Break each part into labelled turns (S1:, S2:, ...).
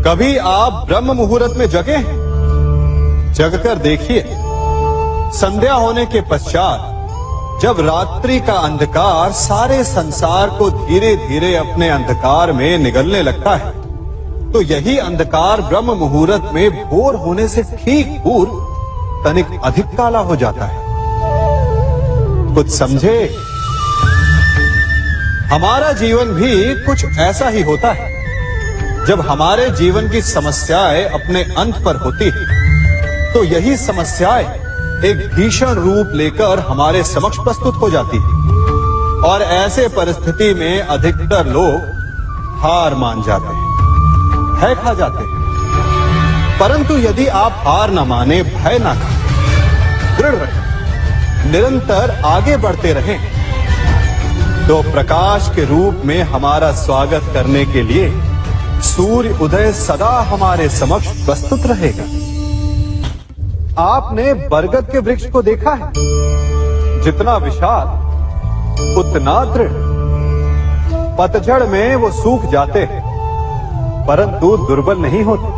S1: कभी आप ब्रह्म मुहूर्त में जगे? जगकर देखिए, संध्या होने के पश्चात जब रात्रि का अंधकार सारे संसार को धीरे धीरे अपने अंधकार में निगलने लगता है, तो यही अंधकार ब्रह्म मुहूर्त में भोर होने से ठीक पूर्व तनिक अधिक काला हो जाता है। कुछ समझे? हमारा जीवन भी कुछ ऐसा ही होता है। जब हमारे जीवन की समस्याएं अपने अंत पर होती है, तो यही समस्याएं एक भीषण रूप लेकर हमारे समक्ष प्रस्तुत हो जाती है और ऐसे परिस्थिति में अधिकतर लोग हार मान जाते हैं, भय खा जाते हैं। परंतु यदि आप हार न माने, भय न खाएं, दृढ़ रहें, निरंतर आगे बढ़ते रहें, तो प्रकाश के रूप में हमारा स्वागत करने के लिए सूर्य उदय सदा हमारे समक्ष प्रस्तुत रहेगा। आपने बरगद के वृक्ष को देखा है? जितना विशाल उतना दृढ़। पतझड़ में वो सूख जाते हैं, परंतु दुर्बल नहीं होते,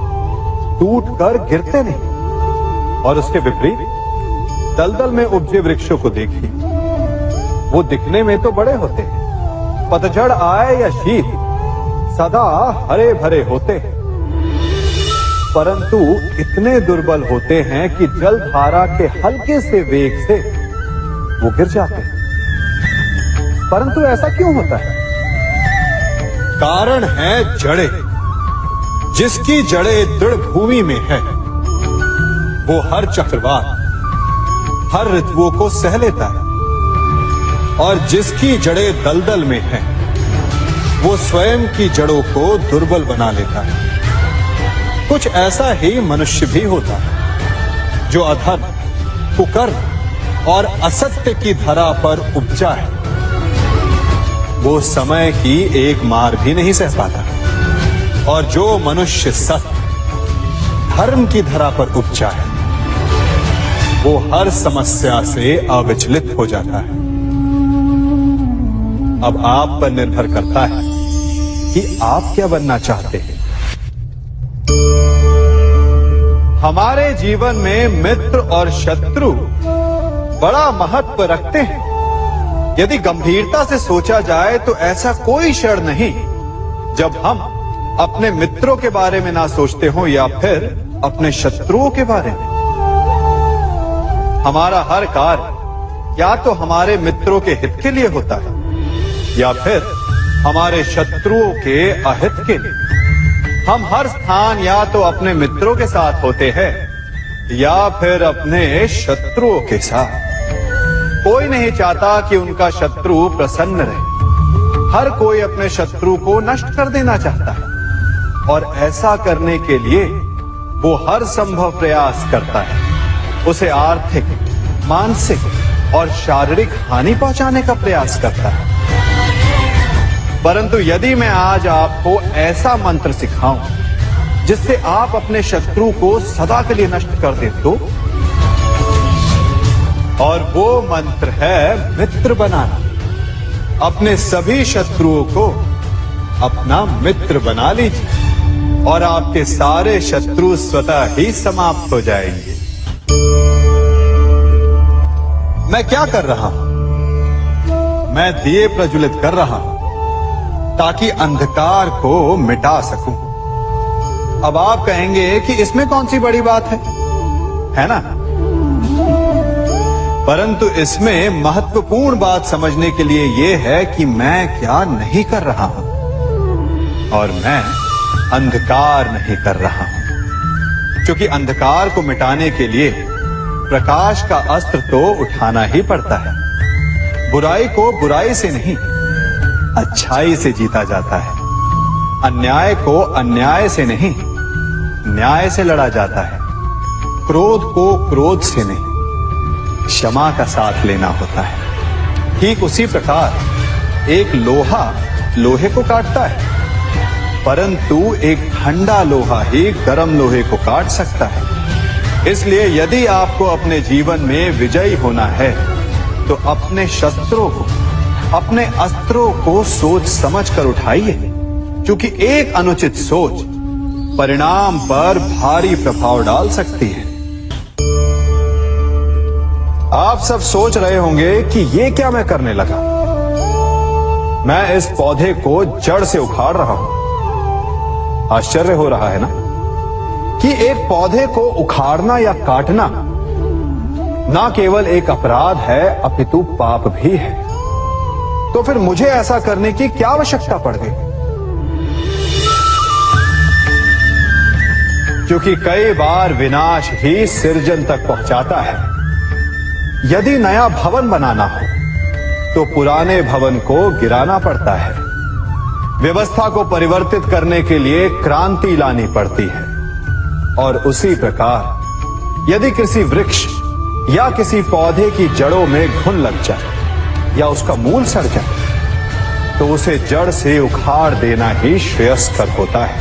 S1: टूटकर गिरते नहीं। और उसके विपरीत दलदल में उपजे वृक्षों को देखिए, वो दिखने में तो बड़े होते हैं, पतझड़ आए या शीत सदा हरे भरे होते हैं, परंतु इतने दुर्बल होते हैं कि जलधारा के हल्के से वेग से वो गिर जाते हैं। परंतु ऐसा क्यों होता है? कारण है जड़ें। जिसकी जड़ें दृढ़ भूमि में है, वो हर चक्रवात, हर ऋतुओं को सह लेता है, और जिसकी जड़ें दलदल में है, वो स्वयं की जड़ों को दुर्बल बना लेता है। कुछ ऐसा ही मनुष्य भी होता है, जो अधर्म, कुकर्म और असत्य की धरा पर उपजा है। वो समय की एक मार भी नहीं सह पाता, और जो मनुष्य सत्य, धर्म की धरा पर उपजा है, वो हर समस्या से अविचलित हो जाता है। अब आप पर निर्भर करता है कि आप क्या बनना चाहते हैं। हमारे जीवन में मित्र और शत्रु बड़ा महत्व रखते हैं। यदि गंभीरता से सोचा जाए तो ऐसा कोई क्षण नहीं जब हम अपने मित्रों के बारे में ना सोचते हो या फिर अपने शत्रुओं के बारे में। हमारा हर कार्य या तो हमारे मित्रों के हित के लिए होता है या फिर हमारे शत्रुओं के अहित के लिए। हम हर स्थान या तो अपने मित्रों के साथ होते हैं या फिर अपने शत्रुओं के साथ। कोई नहीं चाहता कि उनका शत्रु प्रसन्न रहे। हर कोई अपने शत्रु को नष्ट कर देना चाहता है, और ऐसा करने के लिए वो हर संभव प्रयास करता है। उसे आर्थिक, मानसिक और शारीरिक हानि पहुंचाने का प्रयास करता है। परंतु यदि मैं आज आपको ऐसा मंत्र सिखाऊं जिससे आप अपने शत्रु को सदा के लिए नष्ट कर दें तो, और वो मंत्र है मित्र बनाना। अपने सभी शत्रुओं को अपना मित्र बना लीजिए और आपके सारे शत्रु स्वतः ही समाप्त हो जाएंगे। मैं क्या कर रहा हूं? मैं दिए प्रज्वलित कर रहा हूं ताकि अंधकार को मिटा सकूं। अब आप कहेंगे कि इसमें कौन सी बड़ी बात है ना? परंतु इसमें महत्वपूर्ण बात समझने के लिए यह है कि मैं क्या नहीं कर रहा हूं, और मैं अंधकार नहीं कर रहा हूं। क्योंकि अंधकार को मिटाने के लिए प्रकाश का अस्त्र तो उठाना ही पड़ता है। बुराई को बुराई से नहीं, अच्छाई से जीता जाता है। अन्याय को अन्याय से नहीं, न्याय से लड़ा जाता है। क्रोध को क्रोध से नहीं, क्षमा का साथ लेना होता है। ठीक उसी प्रकार एक लोहा लोहे को काटता है, परंतु एक ठंडा लोहा ही गर्म लोहे को काट सकता है। इसलिए यदि आपको अपने जीवन में विजयी होना है तो अपने शस्त्रों को, अपने अस्त्रों को सोच समझ कर उठाइए, क्योंकि एक अनुचित सोच परिणाम पर भारी प्रभाव डाल सकती है। आप सब सोच रहे होंगे कि ये क्या मैं करने लगा। मैं इस पौधे को जड़ से उखाड़ रहा हूं। आश्चर्य हो रहा है ना कि एक पौधे को उखाड़ना या काटना ना केवल एक अपराध है अपितु पाप भी है। तो फिर मुझे ऐसा करने की क्या आवश्यकता पड़ गई? क्योंकि कई बार विनाश ही सृजन तक पहुंचाता है। यदि नया भवन बनाना हो तो पुराने भवन को गिराना पड़ता है। व्यवस्था को परिवर्तित करने के लिए क्रांति लानी पड़ती है। और उसी प्रकार यदि किसी वृक्ष या किसी पौधे की जड़ों में घुन लग जाए या उसका मूल सड़ जाए तो उसे जड़ से उखाड़ देना ही श्रेयस्कर होता है,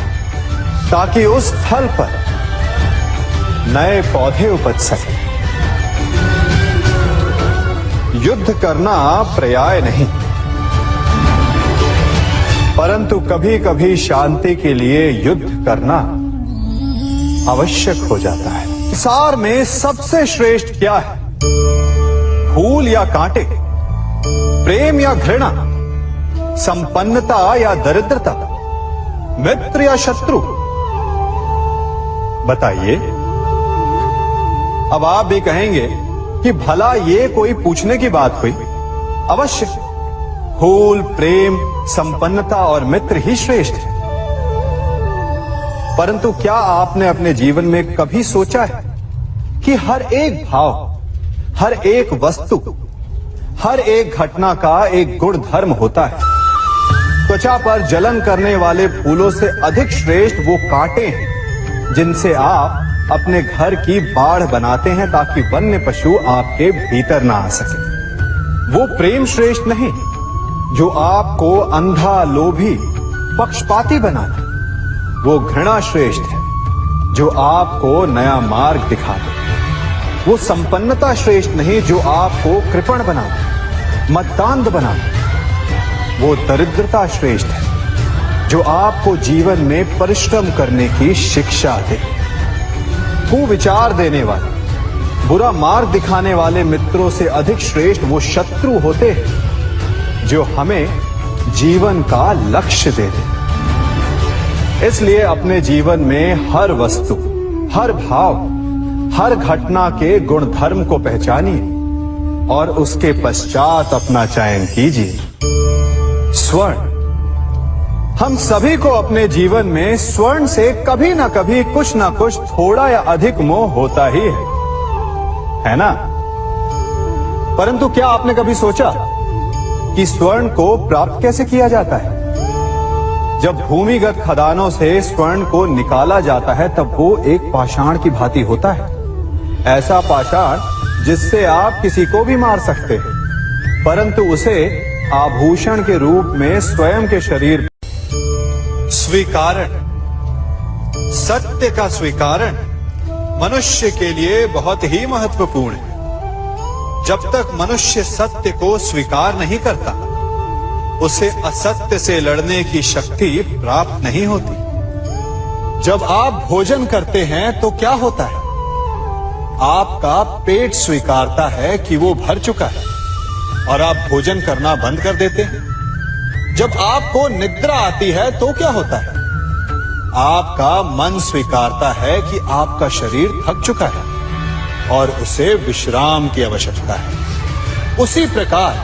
S1: ताकि उस फल पर नए पौधे उपज सके। युद्ध करना पर्याय नहीं, परंतु कभी कभी शांति के लिए युद्ध करना आवश्यक हो जाता है। संसार में सबसे श्रेष्ठ क्या है? फूल या कांटे, प्रेम या घृणा, संपन्नता या दरिद्रता, मित्र या शत्रु? बताइए। अब आप भी कहेंगे कि भला ये कोई पूछने की बात हुई? अवश्य, फूल, प्रेम, संपन्नता और मित्र ही श्रेष्ठ है। परंतु क्या आपने अपने जीवन में कभी सोचा है कि हर एक भाव, हर एक वस्तु, हर एक घटना का एक गुण धर्म होता है? त्वचा पर जलन करने वाले फूलों से अधिक श्रेष्ठ वो कांटे हैं जिनसे आप अपने घर की बाढ़ बनाते हैं ताकि वन्य पशु आपके भीतर ना आ सके। वो प्रेम श्रेष्ठ नहीं जो आपको अंधा, लोभी, पक्षपाती बनाता। वो घृणा श्रेष्ठ है जो आपको नया मार्ग दिखाता। वो संपन्नता श्रेष्ठ नहीं जो आपको कृपण बनाता, मतदान बनाता। वो दरिद्रता श्रेष्ठ है जो आपको जीवन में परिश्रम करने की शिक्षा दे। कुविचार देने वाले, बुरा मार्ग दिखाने वाले मित्रों से अधिक श्रेष्ठ वो शत्रु होते हैं जो हमें जीवन का लक्ष्य दे दे। इसलिए अपने जीवन में हर वस्तु, हर भाव, हर घटना के गुण धर्म को पहचानिए और उसके पश्चात अपना चयन कीजिए। स्वर्ण। हम सभी को अपने जीवन में स्वर्ण से कभी ना कभी कुछ ना कुछ थोड़ा या अधिक मोह होता ही है ना? परंतु क्या आपने कभी सोचा कि स्वर्ण को प्राप्त कैसे किया जाता है? जब भूमिगत खदानों से स्वर्ण को निकाला जाता है तब वो एक पाषाण की भांति होता है। ऐसा पाषाण जिससे आप किसी को भी मार सकते हैं, परंतु उसे आभूषण के रूप में स्वयं के शरीर। स्वीकारण। सत्य का स्वीकारण मनुष्य के लिए बहुत ही महत्वपूर्ण है। जब तक मनुष्य सत्य को स्वीकार नहीं करता उसे असत्य से लड़ने की शक्ति प्राप्त नहीं होती। जब आप भोजन करते हैं तो क्या होता है? आपका पेट स्वीकारता है कि वो भर चुका है और आप भोजन करना बंद कर देते हैं। जब आपको निद्रा आती है तो क्या होता है? आपका मन स्वीकारता है कि आपका शरीर थक चुका है और उसे विश्राम की आवश्यकता है। उसी प्रकार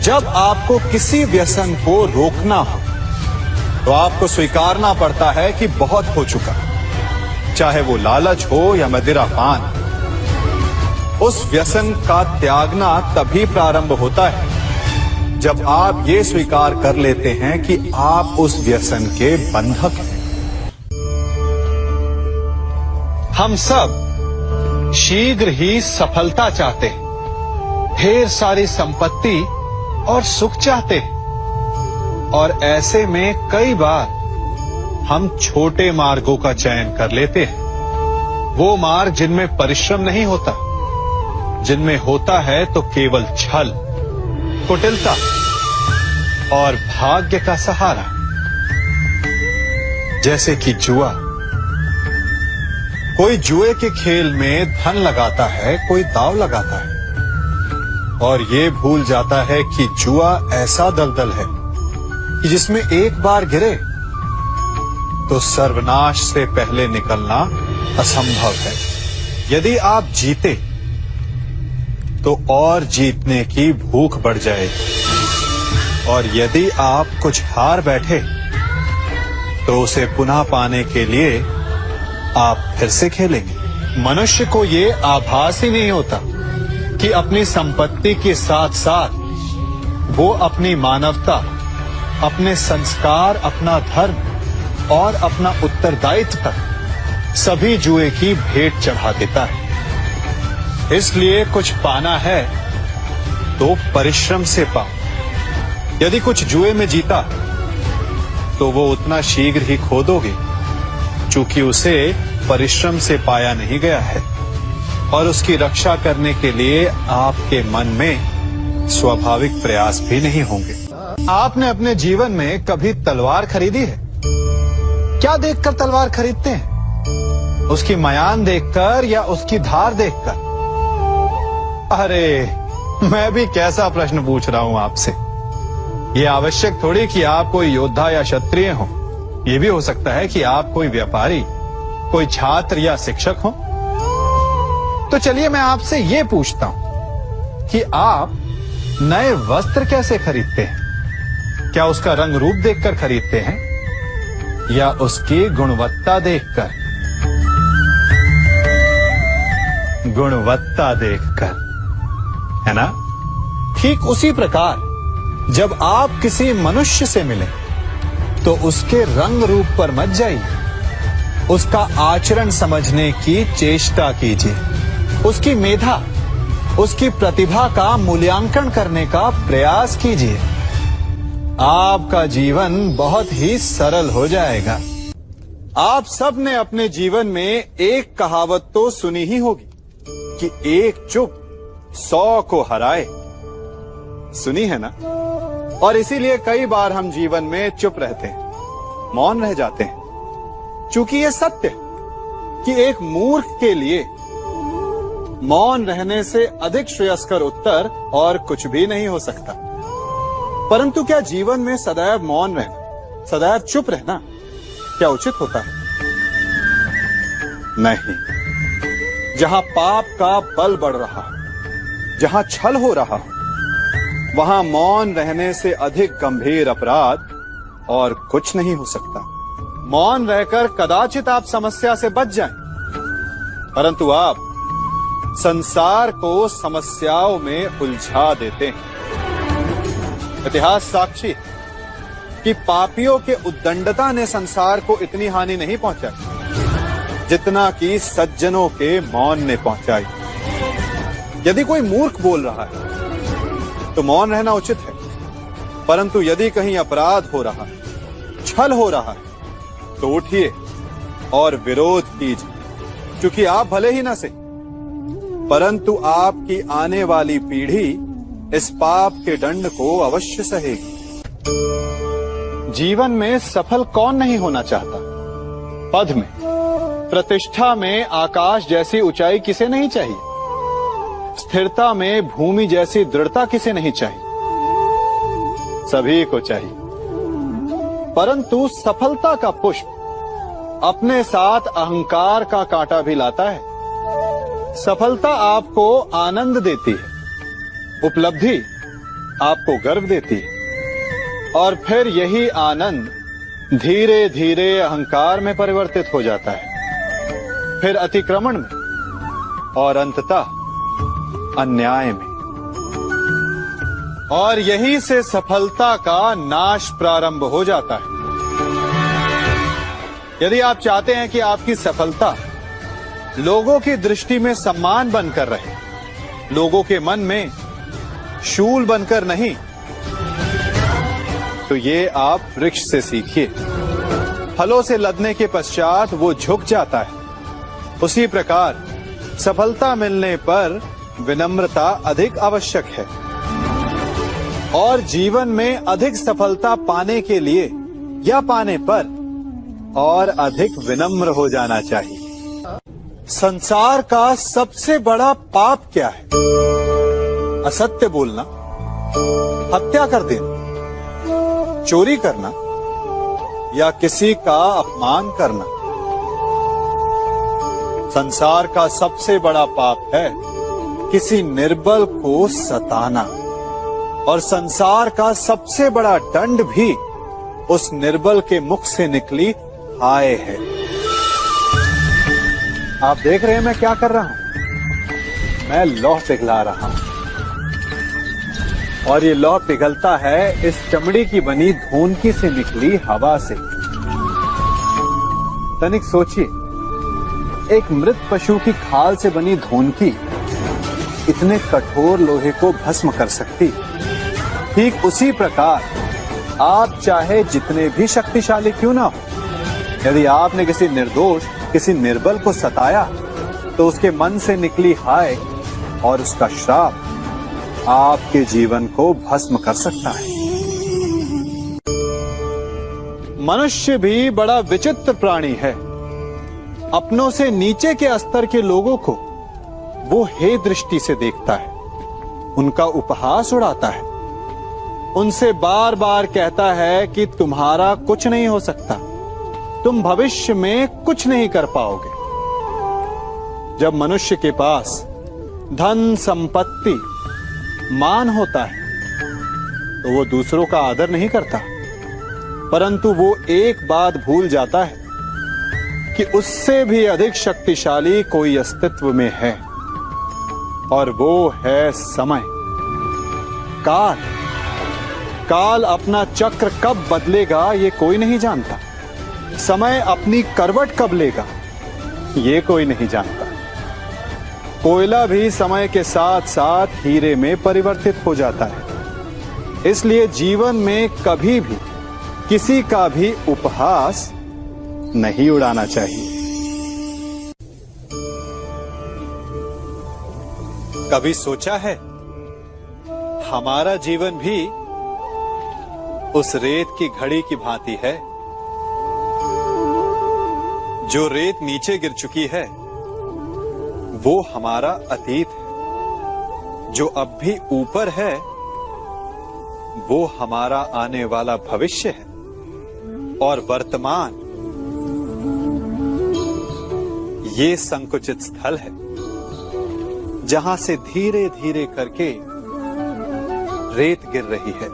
S1: जब आपको किसी व्यसन को रोकना हो तो आपको स्वीकारना पड़ता है कि बहुत हो चुका, चाहे वो लालच हो या मदिरापान। उस व्यसन का त्यागना तभी प्रारंभ होता है जब आप ये स्वीकार कर लेते हैं कि आप उस व्यसन के बंधक हैं। हम सब शीघ्र ही सफलता चाहते हैं, ढेर सारी संपत्ति और सुख चाहते हैं, और ऐसे में कई बार हम छोटे मार्गों का चयन कर लेते हैं। वो मार्ग जिनमें परिश्रम नहीं होता, जिनमें होता है तो केवल छल, कुटिलता और भाग्य का सहारा, जैसे कि जुआ, कोई जुए के खेल में धन लगाता है, कोई दांव लगाता है और ये भूल जाता है कि जुआ ऐसा दलदल है कि जिसमें एक बार गिरे तो सर्वनाश से पहले निकलना असंभव है। यदि आप जीते तो और जीतने की भूख बढ़ जाएगी और यदि आप कुछ हार बैठे तो उसे पुनः पाने के लिए आप फिर से खेलेंगे। मनुष्य को ये आभास ही नहीं होता कि अपनी संपत्ति के साथ साथ वो अपनी मानवता, अपने संस्कार, अपना धर्म और अपना उत्तरदायित्व तक सभी जुए की भेंट चढ़ा देता है। इसलिए कुछ पाना है तो परिश्रम से पाओ। यदि कुछ जुए में जीता तो वो उतना शीघ्र ही खो दोगे, चूंकि उसे परिश्रम से पाया नहीं गया है और उसकी रक्षा करने के लिए आपके मन में स्वाभाविक प्रयास भी नहीं होंगे। आपने अपने जीवन में कभी तलवार खरीदी है? क्या देखकर तलवार खरीदते हैं? उसकी मयान देखकर या उसकी धार देखकर? अरे, मैं भी कैसा प्रश्न पूछ रहा हूं आपसे। ये आवश्यक थोड़ी कि आप कोई योद्धा या क्षत्रिय हो। ये भी हो सकता है कि आप कोई व्यापारी, कोई छात्र या शिक्षक हो। तो चलिए मैं आपसे ये पूछता हूं कि आप नए वस्त्र कैसे खरीदते हैं? क्या उसका रंग रूप देखकर खरीदते हैं या उसकी गुणवत्ता देखकर? गुणवत्ता देखकर, है ना? ठीक उसी प्रकार जब आप किसी मनुष्य से मिले तो उसके रंग रूप पर मत जाइए, उसका आचरण समझने की चेष्टा कीजिए, उसकी मेधा, उसकी प्रतिभा का मूल्यांकन करने का प्रयास कीजिए। आपका जीवन बहुत ही सरल हो जाएगा। आप सब ने अपने जीवन में एक कहावत तो सुनी ही होगी कि एक चुप 100 को हराए। सुनी है ना? और इसीलिए कई बार हम जीवन में चुप रहते हैं, मौन रह जाते हैं, क्योंकि ये सत्य है कि एक मूर्ख के लिए मौन रहने से अधिक श्रेयस्कर उत्तर और कुछ भी नहीं हो सकता। परंतु क्या जीवन में सदैव मौन रहना, सदैव चुप रहना क्या उचित होता है? नहीं। जहां पाप का बल बढ़ रहा हो, जहां छल हो रहा हो, वहां मौन रहने से अधिक गंभीर अपराध और कुछ नहीं हो सकता। मौन रहकर कदाचित आप समस्या से बच जाएं, परंतु आप संसार को समस्याओं में उलझा देते हैं। इतिहास साक्षी है कि पापियों के उद्दंडता ने संसार को इतनी हानि नहीं पहुंचाई जितना कि सज्जनों के मौन ने पहुंचाई। यदि कोई मूर्ख बोल रहा है तो मौन रहना उचित है, परंतु यदि कहीं अपराध हो रहा है, छल हो रहा है, तो उठिए और विरोध कीजिए, क्योंकि आप भले ही न सही, परंतु आपकी आने वाली पीढ़ी इस पाप के दंड को अवश्य सहेगी। जीवन में सफल कौन नहीं होना चाहता? पद में, प्रतिष्ठा में आकाश जैसी ऊंचाई किसे नहीं चाहिए? स्थिरता में भूमि जैसी दृढ़ता किसे नहीं चाहिए? सभी को चाहिए। परंतु सफलता का पुष्प अपने साथ अहंकार का कांटा भी लाता है। सफलता आपको आनंद देती है, उपलब्धि आपको गर्व देती है, और फिर यही आनंद धीरे धीरे अहंकार में परिवर्तित हो जाता है, फिर अतिक्रमण में और अंततः अन्याय में। और यहीं से सफलता का नाश प्रारंभ हो जाता है। यदि आप चाहते हैं कि आपकी सफलता लोगों की दृष्टि में सम्मान बनकर रहे, लोगों के मन में शूल बनकर नहीं, तो ये आप वृक्ष से सीखिए। फलों से लदने के पश्चात वो झुक जाता है। उसी प्रकार सफलता मिलने पर विनम्रता अधिक आवश्यक है, और जीवन में अधिक सफलता पाने के लिए या पाने पर और अधिक विनम्र हो जाना चाहिए। संसार का सबसे बड़ा पाप क्या है? असत्य बोलना, हत्या कर देना, चोरी करना या किसी का अपमान करना। संसार का सबसे बड़ा पाप है किसी निर्बल को सताना, और संसार का सबसे बड़ा दंड भी उस निर्बल के मुख से निकली हाय है। आप देख रहे हैं मैं क्या कर रहा हूं? मैं लौह पिघला रहा हूं, और ये लौह पिघलता है इस चमड़ी की बनी धोनकी से निकली हवा से। तनिक सोचिए, एक मृत पशु की खाल से बनी धोनकी इतने कठोर लोहे को भस्म कर सकती। ठीक उसी प्रकार आप चाहे जितने भी शक्तिशाली क्यों ना हो, यदि आपने किसी निर्दोष, किसी निर्बल को सताया, तो उसके मन से निकली हाय और उसका श्राप आपके जीवन को भस्म कर सकता है। मनुष्य भी बड़ा विचित्र प्राणी है। अपनों से नीचे के स्तर के लोगों को वो हे दृष्टि से देखता है, उनका उपहास उड़ाता है, उनसे बार बार कहता है कि तुम्हारा कुछ नहीं हो सकता, तुम भविष्य में कुछ नहीं कर पाओगे। जब मनुष्य के पास धन, संपत्ति, मान होता है तो वो दूसरों का आदर नहीं करता, परंतु वो एक बात भूल जाता है कि उससे भी अधिक शक्तिशाली कोई अस्तित्व में है, और वो है समय। काल काल अपना चक्र कब बदलेगा ये कोई नहीं जानता। समय अपनी करवट कब लेगा ये कोई नहीं जानता। कोयला भी समय के साथ साथ हीरे में परिवर्तित हो जाता है। इसलिए जीवन में कभी भी किसी का भी उपहास नहीं उड़ाना चाहिए। कभी सोचा है हमारा जीवन भी उस रेत की घड़ी की भांति है? जो रेत नीचे गिर चुकी है वो हमारा अतीत है, जो अब भी ऊपर है वो हमारा आने वाला भविष्य है, और वर्तमान ये संकुचित स्थल है जहां से धीरे धीरे करके रेत गिर रही है।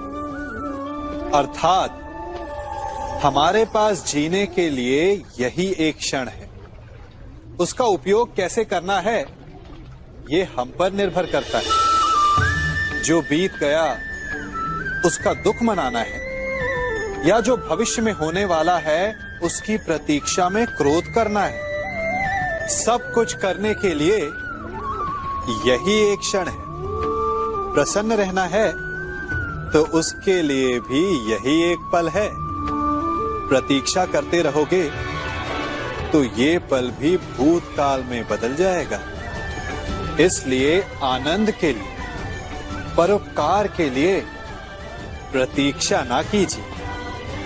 S1: अर्थात हमारे पास जीने के लिए यही एक क्षण है। उसका उपयोग कैसे करना है ये हम पर निर्भर करता है। जो बीत गया उसका दुख मनाना है, या जो भविष्य में होने वाला है उसकी प्रतीक्षा में क्रोध करना है। सब कुछ करने के लिए यही एक क्षण है। प्रसन्न रहना है तो उसके लिए भी यही एक पल है। प्रतीक्षा करते रहोगे तो ये पल भी भूतकाल में बदल जाएगा। इसलिए आनंद के लिए, परोपकार के लिए प्रतीक्षा ना कीजिए।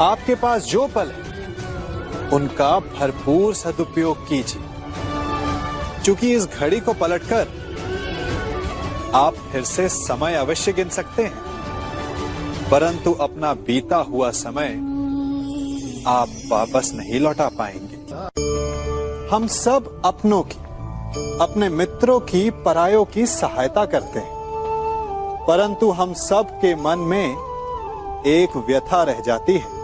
S1: आपके पास जो पल है उनका भरपूर सदुपयोग कीजिए, क्योंकि इस घड़ी को पलटकर आप फिर से समय अवश्य गिन सकते हैं, परंतु अपना बीता हुआ समय आप वापस नहीं लौटा पाएंगे। हम सब अपनों की, अपने मित्रों की, परायों की सहायता करते हैं, परंतु हम सब के मन में एक व्यथा रह जाती है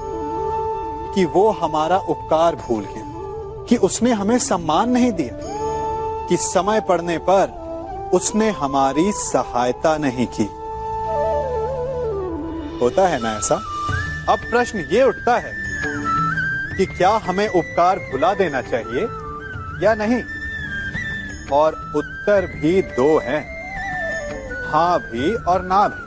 S1: कि वो हमारा उपकार भूल गया, कि उसने हमें सम्मान नहीं दिया, कि समय पड़ने पर उसने हमारी सहायता नहीं की। होता है ना ऐसा? अब प्रश्न ये उठता है कि क्या हमें उपकार भुला देना चाहिए या नहीं? और उत्तर भी दो हैं, हां भी और ना भी।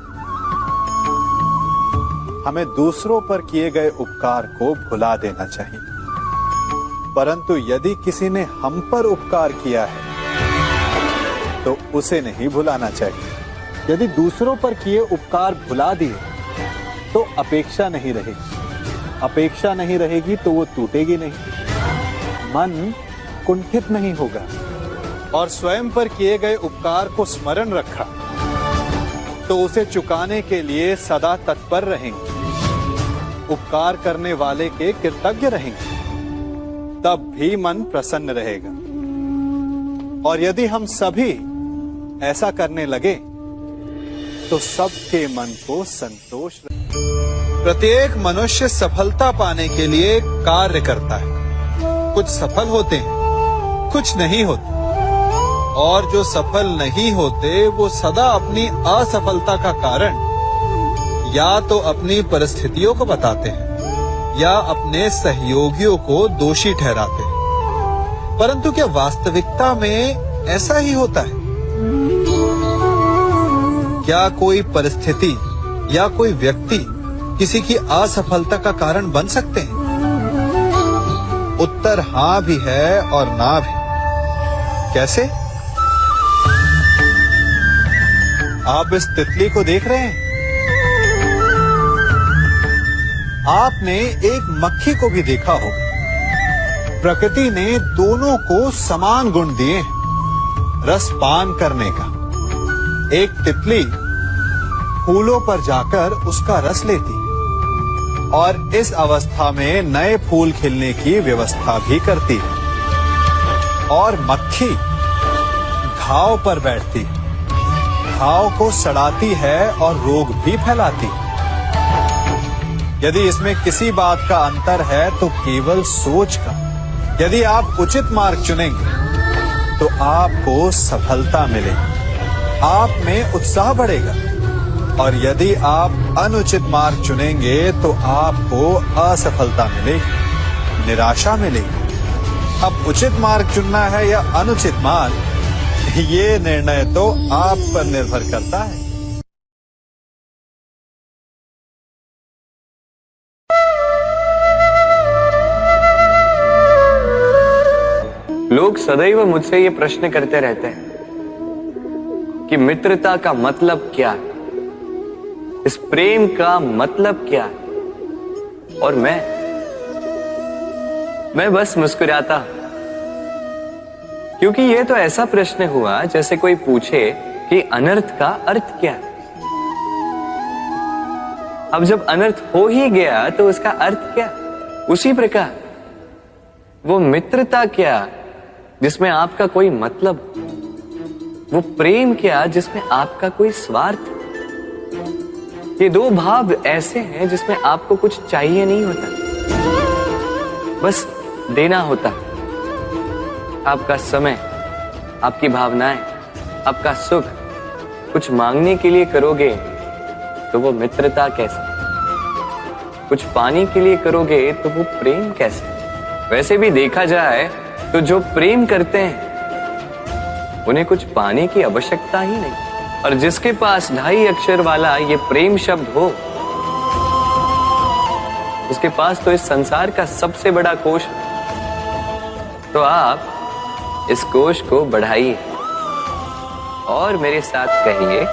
S1: हमें दूसरों पर किए गए उपकार को भुला देना चाहिए, परंतु यदि किसी ने हम पर उपकार किया है तो उसे नहीं भुलाना चाहिए। यदि दूसरों पर किए उपकार भुला दिए तो अपेक्षा नहीं रहेगी। अपेक्षा नहीं रहेगी तो वो टूटेगी नहीं, मन कुंठित नहीं होगा, और स्वयं पर किए गए उपकार को स्मरण रखा तो उसे चुकाने के लिए सदा तत्पर रहेंगे, उपकार करने वाले के कृतज्ञ रहेंगे, तब भी मन प्रसन्न रहेगा। और यदि हम सभी ऐसा करने लगे तो सबके मन को संतोष रहेगा। प्रत्येक मनुष्य सफलता पाने के लिए कार्य करता है। कुछ सफल होते हैं, कुछ नहीं होते, और जो सफल नहीं होते वो सदा अपनी असफलता का कारण या तो अपनी परिस्थितियों को बताते हैं या अपने सहयोगियों को दोषी ठहराते हैं। परंतु क्या वास्तविकता में ऐसा ही होता है? क्या कोई परिस्थिति या कोई व्यक्ति किसी की असफलता का कारण बन सकते हैं? उत्तर हां भी है और ना भी। कैसे? आप इस तितली को देख रहे हैं? आपने एक मक्खी को भी देखा होगा। प्रकृति ने दोनों को समान गुण दिए हैं रस पान करने का। एक तितली फूलों पर जाकर उसका रस लेती और इस अवस्था में नए फूल खिलने की व्यवस्था भी करती है, और मक्खी घाव पर बैठती है, घाव को सड़ाती है और रोग भी फैलाती है। यदि इसमें किसी बात का अंतर है तो केवल सोच का। यदि आप उचित मार्ग चुनेंगे तो आपको सफलता मिलेगी, आप में उत्साह बढ़ेगा, और यदि आप अनुचित मार्ग चुनेंगे तो आपको असफलता मिलेगी, निराशा मिलेगी। अब उचित मार्ग चुनना है या अनुचित मार्ग, ये निर्णय तो आप पर निर्भर करता है।
S2: लोग सदैव मुझसे ये प्रश्न करते रहते हैं कि मित्रता का मतलब क्या है, इस प्रेम का मतलब क्या है, और मैं बस मुस्कुराता हूं, क्योंकि ये तो ऐसा प्रश्न हुआ जैसे कोई पूछे कि अनर्थ का अर्थ क्या है। अब जब अनर्थ हो ही गया तो उसका अर्थ क्या? उसी प्रकार वो मित्रता क्या जिसमें आपका कोई मतलब, वो प्रेम क्या जिसमें आपका कोई स्वार्थ। ये दो भाव ऐसे हैं जिसमें आपको कुछ चाहिए नहीं होता, बस देना होता। आपका समय, आपकी भावनाएं, आपका सुख कुछ मांगने के लिए करोगे तो वो मित्रता कैसे? कुछ पाने के लिए करोगे तो वो प्रेम कैसे? वैसे भी देखा जाए तो जो प्रेम करते हैं उन्हें कुछ पाने की आवश्यकता ही नहीं, और जिसके पास 2.5 अक्षर वाला ये प्रेम शब्द हो, उसके पास तो इस संसार का सबसे बड़ा कोश। तो आप इस कोश को बढ़ाइए और मेरे साथ कहिए,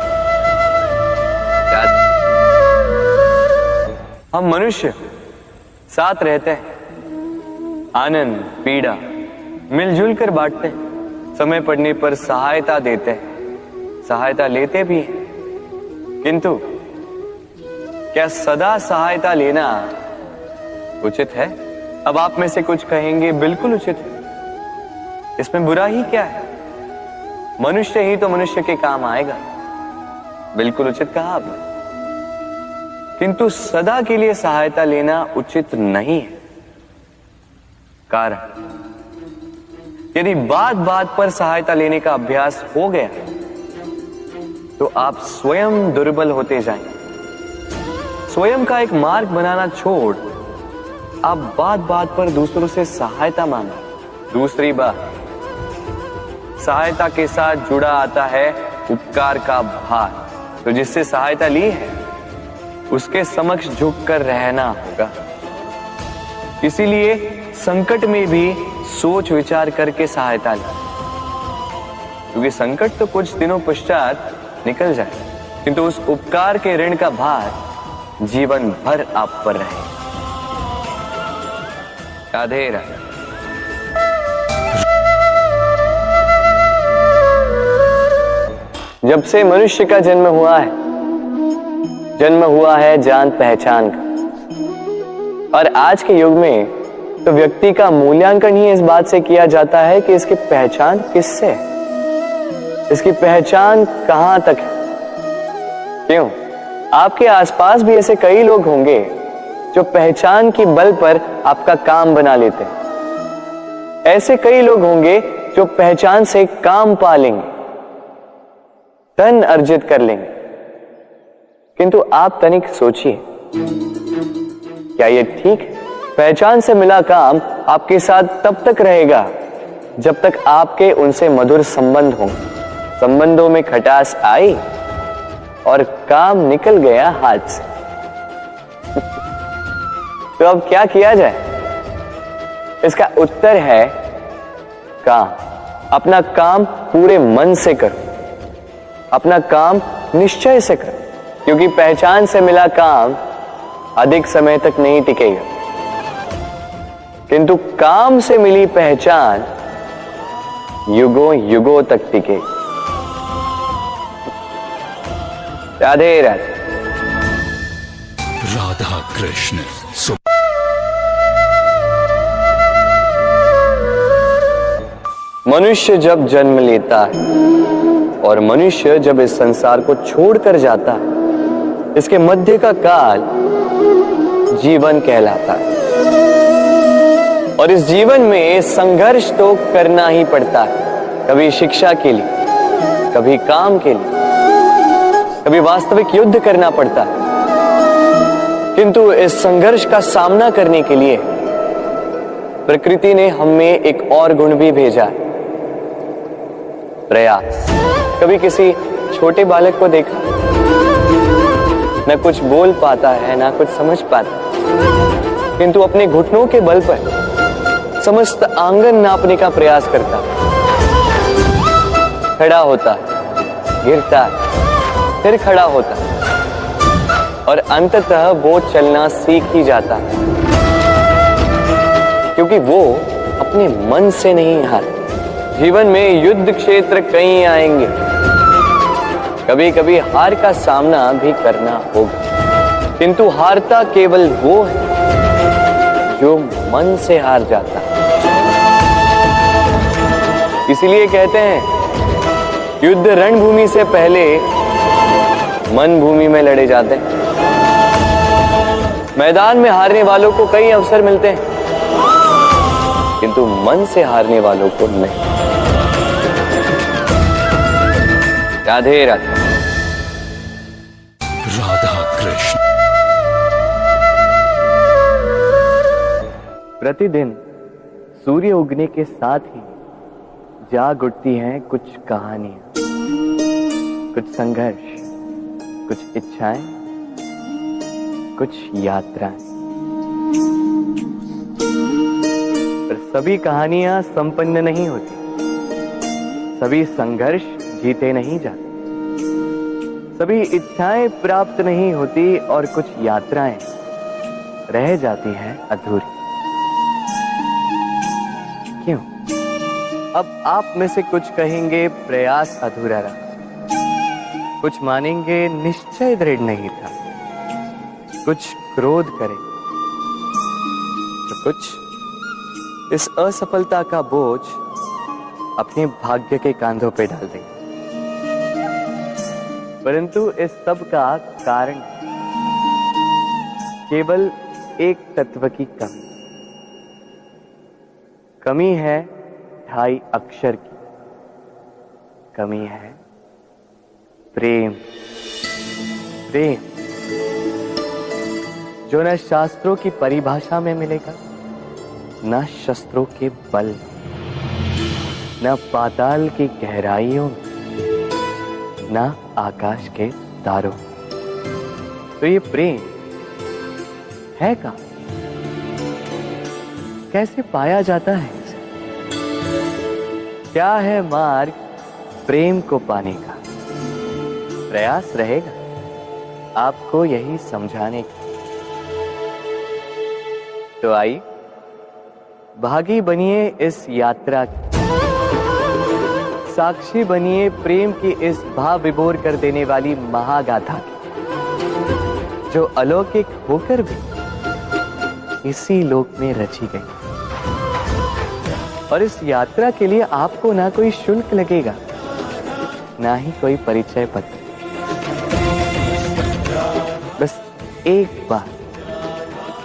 S2: हम मनुष्य साथ रहते हैं, आनंद पीड़ा मिलजुल कर बांटते हैं, समय पड़ने पर सहायता देते हैं, सहायता लेते भी हैं। किंतु क्या सदा सहायता लेना उचित है? अब आप में से कुछ कहेंगे बिल्कुल उचित है, इसमें बुरा ही क्या है? मनुष्य ही तो मनुष्य के काम आएगा। बिल्कुल उचित कहा आपने, किंतु सदा के लिए सहायता लेना उचित नहीं है। कारण, यदि बात बात पर सहायता लेने का अभ्यास हो गया तो आप स्वयं दुर्बल होते जाएंगे। स्वयं का एक मार्ग बनाना छोड़ आप बात बात पर दूसरों से सहायता मांगे। दूसरी बात, सहायता के साथ जुड़ा आता है उपकार का भार, तो जिससे सहायता ली है उसके समक्ष झुककर रहना होगा। इसीलिए संकट में भी सोच विचार करके सहायता लें, क्योंकि संकट तो कुछ दिनों पश्चात निकल जाए, किंतु उस उपकार के ऋण का भार जीवन भर आप पर रहे। राधे राधे। जब से मनुष्य का जन्म हुआ है जान पहचान का। और आज के युग में तो व्यक्ति का मूल्यांकन ही इस बात से किया जाता है कि इसकी पहचान किससे है, इसकी पहचान कहां तक है। क्यों? आपके आसपास भी ऐसे कई लोग होंगे जो पहचान की बल पर आपका काम बना लेते हैं। ऐसे कई लोग होंगे जो पहचान से काम पा लेंगे, धन अर्जित कर लेंगे। किंतु आप तनिक सोचिए, क्या यह ठीक है? पहचान से मिला काम आपके साथ तब तक रहेगा जब तक आपके उनसे मधुर संबंध हों। संबंधों में खटास आई और काम निकल गया हाथ से। तो अब क्या किया जाए? इसका उत्तर है काम। अपना काम पूरे मन से करो, अपना काम निश्चय से करो, क्योंकि पहचान से मिला काम अधिक समय तक नहीं टिकेगा, किंतु काम से मिली पहचान युगों युगों तक टिकेगी। राधे राधे।
S3: राधा कृष्ण।
S2: मनुष्य जब जन्म लेता है और मनुष्य जब इस संसार को छोड़कर जाता है, इसके मध्य का काल जीवन कहलाता है। और इस जीवन में संघर्ष तो करना ही पड़ता है, कभी शिक्षा के लिए, कभी काम के लिए, कभी वास्तविक युद्ध करना पड़ता है। किंतु इस संघर्ष का सामना करने के लिए प्रकृति ने हमें एक और गुण भी भेजा है, प्रयास। कभी किसी छोटे बालक को देखा, न कुछ बोल पाता है, ना कुछ समझ पाता, किंतु अपने घुटनों के बल पर समस्त आंगन नापने का प्रयास करता, खड़ा होता, गिरता, फिर खड़ा होता और अंततः वो चलना सीख ही जाता, क्योंकि वो अपने मन से नहीं हार। जीवन में युद्ध क्षेत्र कई आएंगे, कभी कभी हार का सामना भी करना होगा, किंतु हारता केवल वो है जो मन से हार जाता है। इसलिए कहते हैं, युद्ध रणभूमि से पहले मन भूमि में लड़े जाते हैं। मैदान में हारने वालों को कई अवसर मिलते हैं, किंतु मन से हारने वालों को नहीं। राधे राधे।
S3: राधा कृष्ण।
S2: प्रतिदिन सूर्य उगने के साथ ही जाग उठती हैं कुछ कहानियां, कुछ संघर्ष, कुछ इच्छाएं, कुछ यात्राएं। पर सभी कहानियां संपन्न नहीं होती, सभी संघर्ष जीते नहीं जाते, सभी इच्छाएं प्राप्त नहीं होती और कुछ यात्राएं रह जाती हैं अधूरी। क्यों? अब आप में से कुछ कहेंगे प्रयास अधूरा रहा, कुछ मानेंगे निश्चय दृढ़ नहीं था, कुछ क्रोध करें, तो कुछ इस असफलता का बोझ अपने भाग्य के कांधों पे डाल देंगे। परंतु इस सब का कारण केवल एक तत्व की कमी है, 2.5 अक्षर की कमी है, प्रेम। प्रेम जो न शास्त्रों की परिभाषा में मिलेगा, न शस्त्रों के बल, न पाताल की गहराइयों, न आकाश के तारों। तो ये प्रेम है का? कैसे पाया जाता है इसे? क्या है मार्ग प्रेम को पाने का? प्रयास रहेगा आपको यही समझाने का। तो आइए भागी बनिए इस यात्रा की, साक्षी बनिए प्रेम की इस भाव विभोर कर देने वाली महागाथा की, जो अलौकिक होकर भी इसी लोक में रची गई। और इस यात्रा के लिए आपको ना कोई शुल्क लगेगा, ना ही कोई परिचय पत्र। बस एक बार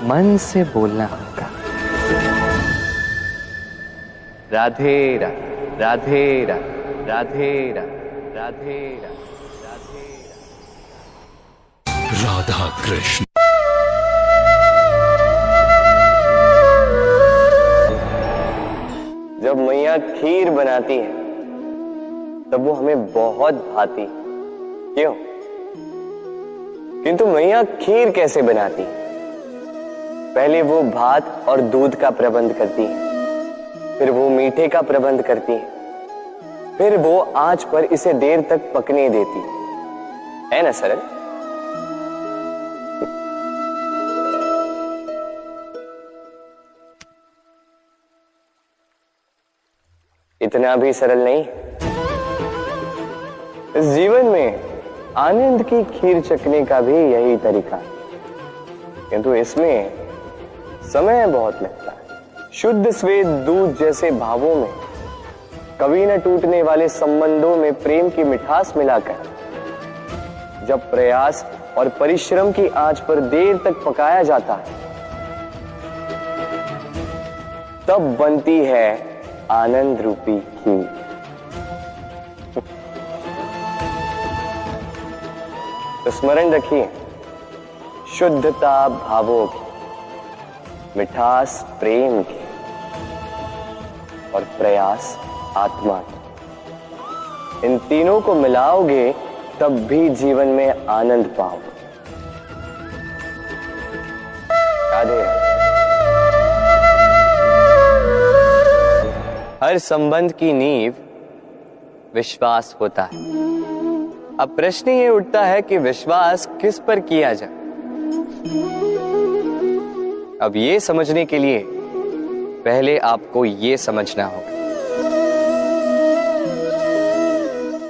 S2: मन से बोलना होगा, राधे राधे राधे राधे राधे राधे राधे
S3: राधा कृष्ण।
S2: जब मैया खीर बनाती है तब वो हमें बहुत भाती, क्यों? किंतु मैया खीर कैसे बनाती है? पहले वो भात और दूध का प्रबंध करती है, फिर वो मीठे का प्रबंध करती है, फिर वो आंच पर इसे देर तक पकने देती है ना सरल? इतना भी सरल नहीं। इस जीवन में आनंद की खीर चखने का भी यही तरीका है, किंतु इसमें समय बहुत लगता है। शुद्ध श्वेत दूध जैसे भावों में, कभी न टूटने वाले संबंधों में प्रेम की मिठास मिलाकर जब प्रयास और परिश्रम की आंच पर देर तक पकाया जाता है, तब बनती है आनंद रूपी खीर। तो स्मरण रखिए, शुद्धता भावों की, मिठास प्रेम की और प्रयास आत्मा की, इन तीनों को मिलाओगे तब भी जीवन में आनंद पाओगे। राधे। हर संबंध की नींव विश्वास होता है। अब प्रश्न ये उठता है कि विश्वास किस पर किया जाए। अब ये समझने के लिए पहले आपको ये समझना होगा,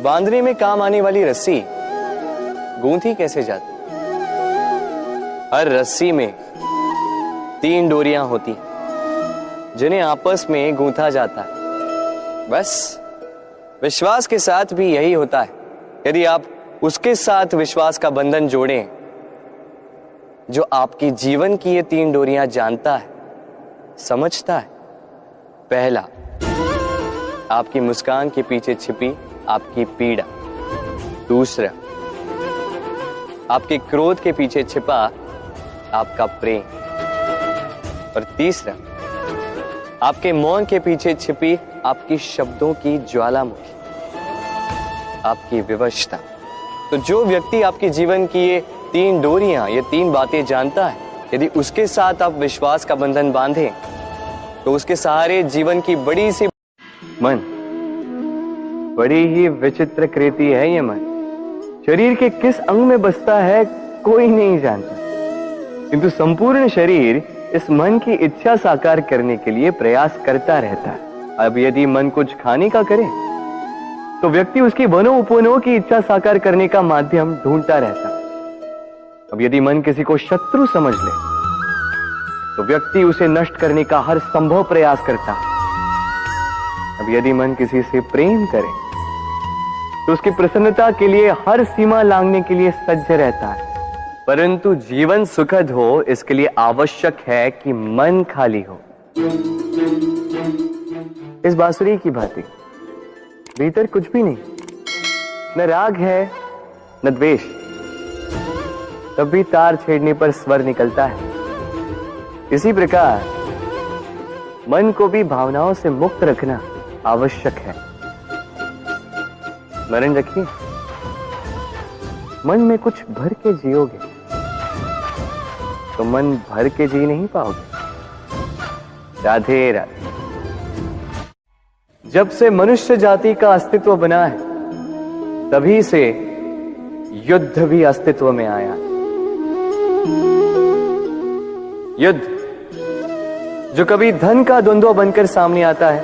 S2: बांधने में काम आने वाली रस्सी गूंथी कैसे जाती? हर रस्सी में 3 डोरियां होती जिन्हें आपस में गूंथा जाता है। बस विश्वास के साथ भी यही होता है। यदि आप उसके साथ विश्वास का बंधन जोड़ें जो आपकी जीवन की ये 3 डोरियां जानता है, समझता है। पहला, आपकी मुस्कान के पीछे छिपी आपकी पीड़ा। दूसरा, आपके क्रोध के पीछे छिपा आपका प्रेम। और तीसरा, आपके मौन के पीछे छिपी आपकी शब्दों की ज्वालामुखी, आपकी विवशता। तो जो व्यक्ति आपके जीवन की ये 3 डोरियां, ये 3 बातें जानता है, यदि उसके साथ आप विश्वास का बंधन बांधें तो उसके सहारे जीवन की बड़ी सी मन, बड़ी ही विचित्र कृति है ये मन। शरीर के किस अंग में बसता है कोई नहीं जानता, किंतु संपूर्ण शरीर इस मन की इच्छा साकार करने के लिए प्रयास करता रहता है। अब यदि मन कुछ खाने का करे तो व्यक्ति उसकी वनो उपवनों की इच्छा साकार करने का माध्यम ढूंढता रहता है। अब यदि मन किसी को शत्रु समझ ले तो व्यक्ति उसे नष्ट करने का हर संभव प्रयास करता है। अब यदि मन किसी से प्रेम करे तो उसकी प्रसन्नता के लिए हर सीमा लांघने के लिए सज्ज रहता है। परंतु जीवन सुखद हो इसके लिए आवश्यक है कि मन खाली हो। इस बांसुरी की भांति भीतर कुछ भी नहीं, न राग है न द्वेष, तब भी तार छेड़ने पर स्वर निकलता है। इसी प्रकार मन को भी भावनाओं से मुक्त रखना आवश्यक है। स्मरण रखिए, मन में कुछ भर के जियोगे तो मन भर के जी नहीं पाओगे। राधे राधे। जब से मनुष्य जाति का अस्तित्व बना है तभी से युद्ध भी अस्तित्व में आया। युद्ध जो कभी धन का द्वंद्व बनकर सामने आता है,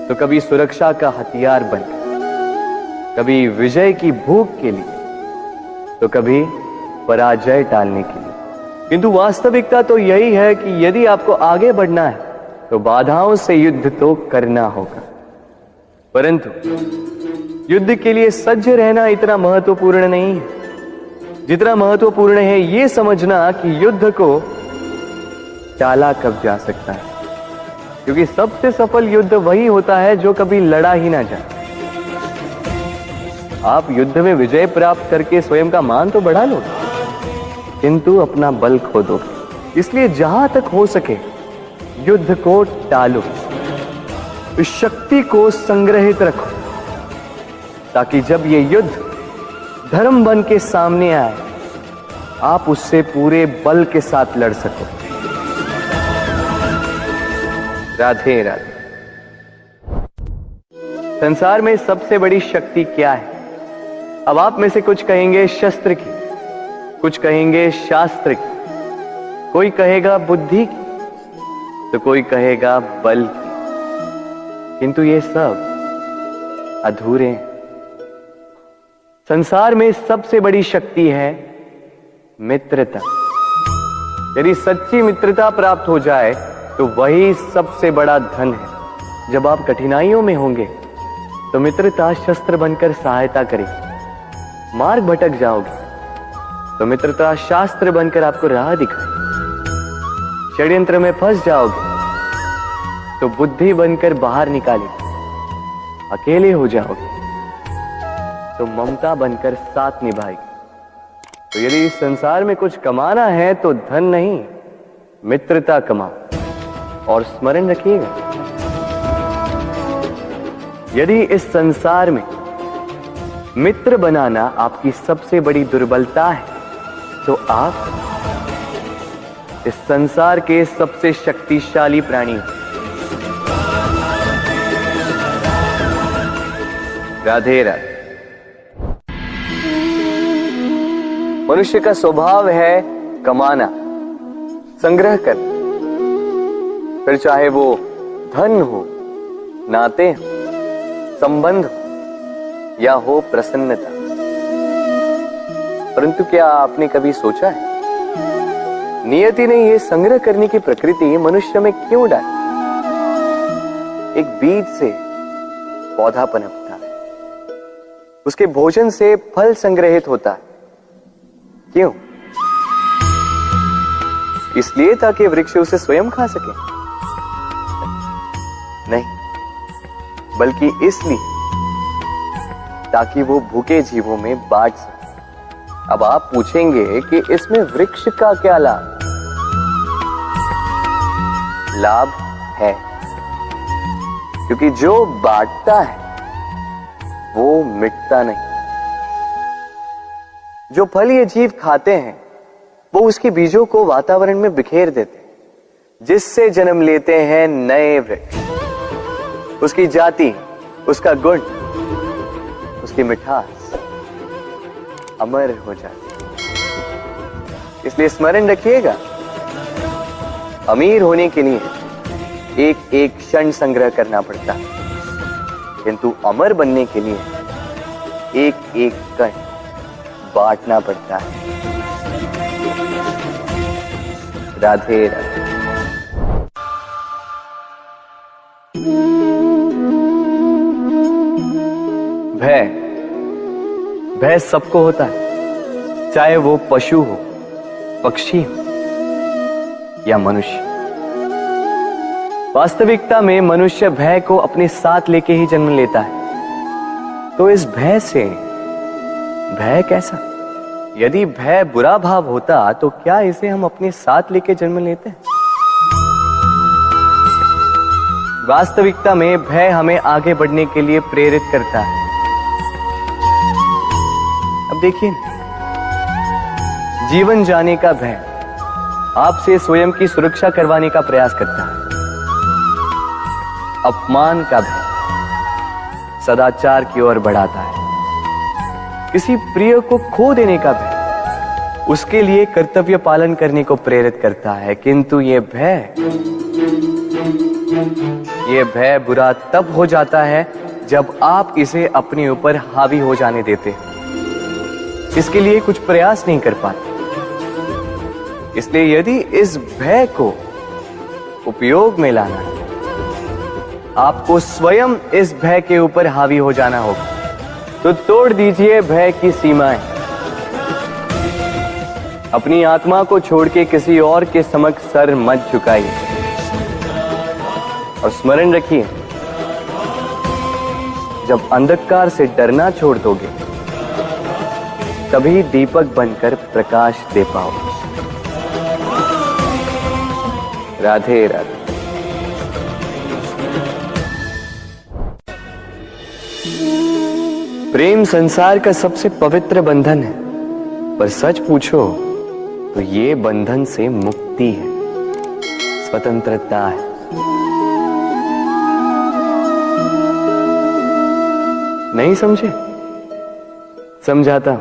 S2: तो कभी सुरक्षा का हथियार बनकर, कभी विजय की भूख के लिए, तो कभी पराजय टालने के लिए। किंतु वास्तविकता तो यही है कि यदि आपको आगे बढ़ना है तो बाधाओं से युद्ध तो करना होगा, परंतु युद्ध के लिए सज्ज रहना इतना महत्वपूर्ण नहीं है जितना महत्वपूर्ण है यह समझना कि युद्ध को टाला कब जा सकता है, क्योंकि सबसे सफल युद्ध वही होता है जो कभी लड़ा ही ना जाए। आप युद्ध में विजय प्राप्त करके स्वयं का मान तो बढ़ा लो, किंतु अपना बल खो दो। इसलिए जहां तक हो सके युद्ध को टालो, इस शक्ति को संग्रहित रखो, ताकि जब ये युद्ध धर्म बन के सामने आए आप उससे पूरे बल के साथ लड़ सको। राधे राधे। संसार में सबसे बड़ी शक्ति क्या है? अब आप में से कुछ कहेंगे शस्त्र की, कुछ कहेंगे शास्त्र की, कोई कहेगा बुद्धि की, तो कोई कहेगा बल की, किंतु ये सब अधूरे हैं। संसार में सबसे बड़ी शक्ति है मित्रता। यदि सच्ची मित्रता प्राप्त हो जाए तो वही सबसे बड़ा धन है। जब आप कठिनाइयों में होंगे तो मित्रता शस्त्र बनकर सहायता करेगी। मार्ग भटक जाओगे तो मित्रता शास्त्र बनकर आपको राह दिखाए। षड्यंत्र में फंस जाओगे तो बुद्धि बनकर बाहर निकालेगी। अकेले हो जाओगे तो ममता बनकर साथ निभाएगी। तो यदि इस संसार में कुछ कमाना है तो धन नहीं, मित्रता कमाओ। और स्मरण रखिएगा, यदि इस संसार में मित्र बनाना आपकी सबसे बड़ी दुर्बलता है तो आप इस संसार के सबसे शक्तिशाली प्राणी हैं। राधे राधे। मनुष्य का स्वभाव है कमाना, संग्रह करना, फिर चाहे वो धन हो, नाते हो, संबंध हो या हो प्रसन्नता। परंतु क्या आपने कभी सोचा है नियति ने यह संग्रह करने की प्रकृति मनुष्य में क्यों डाली? एक बीज से पौधा पनपता है, उसके भोजन से फल संग्रहित होता है। क्यों? इसलिए ताकि वृक्ष उसे स्वयं खा सके? नहीं, बल्कि इसलिए ताकि वो भूखे जीवों में बांट सके। अब आप पूछेंगे कि इसमें वृक्ष का क्या लाभ? लाभ है, क्योंकि जो बांटता है वो मिटता नहीं। जो फल ये जीव खाते हैं वो उसके बीजों को वातावरण में बिखेर देते हैं, जिससे जन्म लेते हैं नए वृक्ष। उसकी जाति, उसका गुण, उसकी मिठास अमर हो जाती है। इसलिए स्मरण रखिएगा, अमीर होने के लिए एक एक क्षण संग्रह करना पड़ता है, किंतु अमर बनने के लिए एक एक कण बांटना पड़ता है। राधे राधे। भय सबको होता है, चाहे वो पशु हो, पक्षी हो या मनुष्य। वास्तविकता में मनुष्य भय को अपने साथ लेके ही जन्म लेता है। तो इस भय से भय कैसा? यदि भय बुरा भाव होता तो क्या इसे हम अपने साथ लेके जन्म लेते हैं? वास्तविकता में भय हमें आगे बढ़ने के लिए प्रेरित करता है। अब देखिए, जीवन जाने का भय आपसे स्वयं की सुरक्षा करवाने का प्रयास करता है। अपमान का भय सदाचार की ओर बढ़ाता है। किसी प्रिय को खो देने का भय उसके लिए कर्तव्य पालन करने को प्रेरित करता है। किंतु ये ये भय बुरा तब हो जाता है जब आप इसे अपने ऊपर हावी हो जाने देते हैं, इसके लिए कुछ प्रयास नहीं कर पाते। इसलिए यदि इस भय को उपयोग में लाना है, आपको स्वयं इस भय के ऊपर हावी हो जाना होगा। तो तोड़ दीजिए भय की सीमाएं, अपनी आत्मा को छोड़ के किसी और के समक्ष सर मत झुकाइए और स्मरण रखिए, जब अंधकार से डरना छोड़ दोगे तभी दीपक बनकर प्रकाश दे पाओगे। राधे राधे। प्रेम संसार का सबसे पवित्र बंधन है, पर सच पूछो तो ये बंधन से मुक्ति है, स्वतंत्रता है। नहीं समझे? समझाता हूं।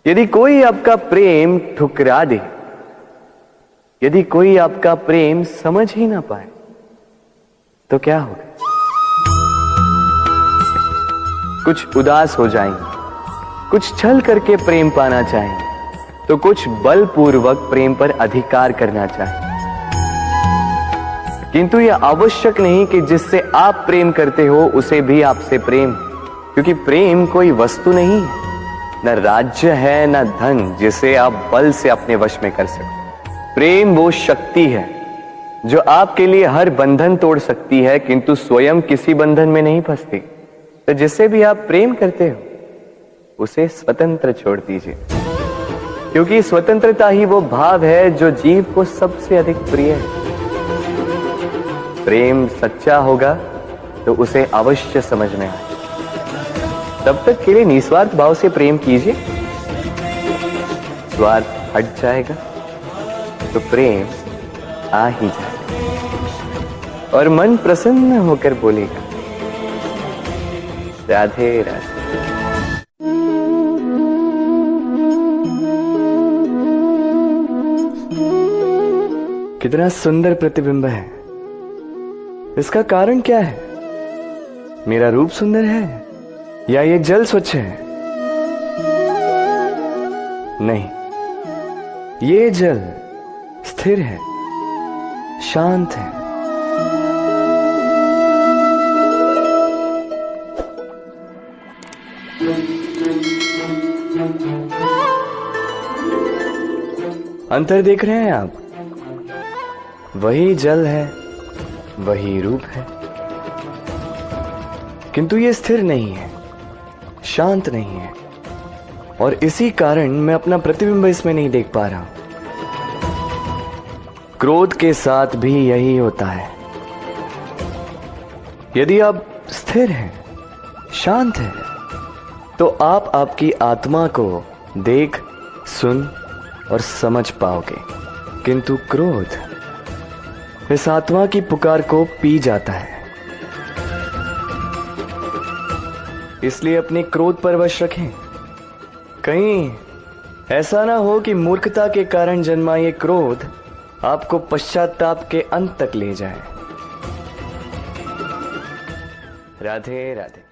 S2: यदि कोई आपका प्रेम ठुकरा दे, यदि कोई आपका प्रेम समझ ही ना पाए, तो क्या होगा? कुछ उदास हो जाएंगे, कुछ छल करके प्रेम पाना चाहेंगे, तो कुछ बलपूर्वक प्रेम पर अधिकार करना चाहेंगे। किंतु यह आवश्यक नहीं कि जिससे आप प्रेम करते हो उसे भी आपसे प्रेम, क्योंकि प्रेम कोई वस्तु नहीं है, न राज्य है, न धन जिसे आप बल से अपने वश में कर सकते। प्रेम वो शक्ति है जो आपके लिए हर बंधन तोड़ सकती है, किंतु स्वयं किसी बंधन में नहीं फंसती। तो जिससे भी आप प्रेम करते हो उसे स्वतंत्र छोड़ दीजिए, क्योंकि स्वतंत्रता ही वो भाव है जो जीव को सबसे अधिक प्रिय है। प्रेम सच्चा होगा तो उसे अवश्य समझ में आए। तब तक के लिए निस्वार्थ भाव से प्रेम कीजिए, स्वार्थ हट जाएगा तो प्रेम आ ही जाएगा और मन प्रसन्न होकर बोलेगा, राधे राधे। कितना सुंदर प्रतिबिंब है। इसका कारण क्या है? मेरा रूप सुंदर है या ये जल स्वच्छ है? नहीं, ये जल स्थिर है, शांत है। अंतर देख रहे हैं आप? वही जल है, वही रूप है, किंतु ये स्थिर नहीं है, शांत नहीं है, और इसी कारण मैं अपना प्रतिबिंब इसमें नहीं देख पा रहा हूं। क्रोध के साथ भी यही होता है। यदि आप स्थिर हैं, शांत हैं, तो आप आपकी आत्मा को देख, सुन और समझ पाओगे, किंतु क्रोध इस आत्मा की पुकार को पी जाता है। इसलिए अपने क्रोध पर वश रखें। कहीं ऐसा ना हो कि मूर्खता के कारण जन्मा ये क्रोध आपको पश्चाताप के अंत तक ले जाए। राधे राधे।